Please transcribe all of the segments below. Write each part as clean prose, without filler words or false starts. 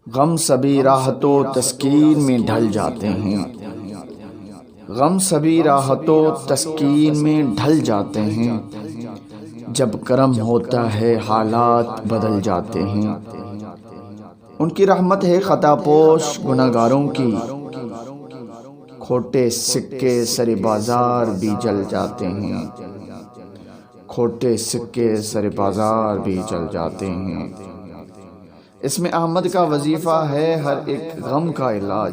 غم سبھی راحت و تسکین میں ڈھل جاتے ہیں، غم سبھی راحت و تسکین میں ڈھل جاتے ہیں، جب کرم ہوتا ہے حالات بدل جاتے ہیں۔ ان کی رحمت ہے خطا پوش گناہگاروں کی، کھوٹے سکے سر بازار بھی جل جاتے ہیں، کھوٹے سکے سر بازار بھی جل جاتے ہیں۔ اس میں احمد کا وظیفہ ہے ہر ایک غم کا علاج،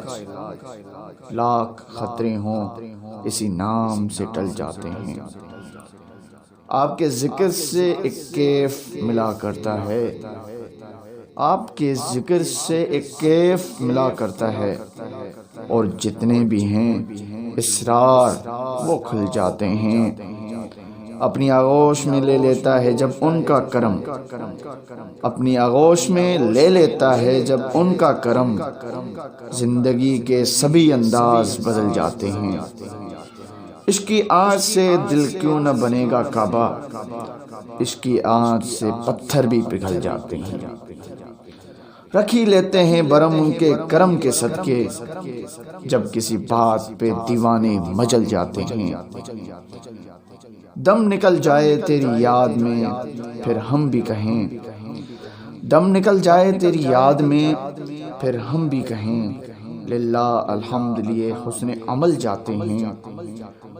لاکھ خطرے ہوں اسی نام سے ٹل جاتے ہیں۔ آپ کے ذکر سے ایک کیف ملا کرتا ہے، آپ کے ذکر سے ایک کیف ملا کرتا ہے، اور جتنے بھی ہیں اسرار وہ کھل جاتے ہیں۔ اپنی آغوش میں لے لیتا ہے جب ان کا کرم، اپنی آغوش میں لے لیتا ہے جب ان کا کرم، زندگی کے سبھی انداز بدل جاتے ہیں۔ عشق کی آنچ سے دل کیوں نہ بنے گا کعبہ، عشق کی آنچ سے پتھر بھی پگھل جاتے ہیں۔ رکھ ہی لیتے ہیں برہم ان کے کرم کے صدقے، جب کسی بات پہ دیوانے مچل جاتے ہیں۔ دم نکل جائے تیری یاد میں پھر ہم بھی کہیں، دم نکل جائے تیری یاد میں پھر ہم بھی کہیں، للہ الحمد لیے حسن عمل جاتے ہیں۔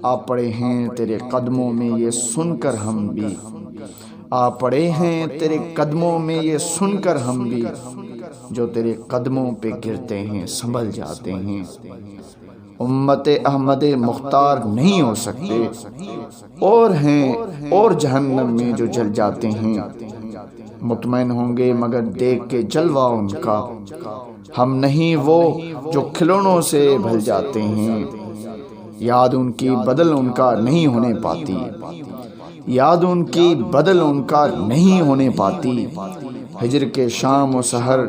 آ پڑے ہیں تیرے قدموں میں یہ سن کر ہم بھی، آ پڑے ہیں تیرے قدموں میں یہ سن کر ہم بھی، جو تیرے قدموں پہ گرتے ہیں سنبھل جاتے ہیں۔ امت احمد مختار نہیں ہو سکتے، اور ہیں اور جہنم میں جو جل جاتے ہیں۔ مطمئن ہوں گے مگر دیکھ کے جلوہ ان کا، ہم نہیں وہ جو کھلونوں سے بھل جاتے ہیں۔ یاد ان کی بدل ان کا نہیں ہونے پاتی، یاد ان کی بدل ان کا نہیں ہونے پاتی، ہجر کے شام و سحر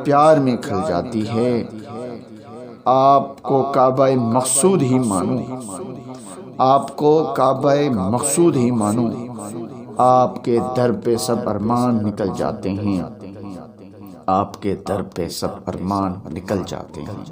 پیار میں کھل جاتی ہے۔ آپ کو کعبہ مقصود ہی مانو، آپ کو کعبہ مقصود ہی مانو، آپ کے در پہ سب ارمان نکل جاتے ہیں، آپ کے در پہ سب ارمان نکل جاتے ہیں۔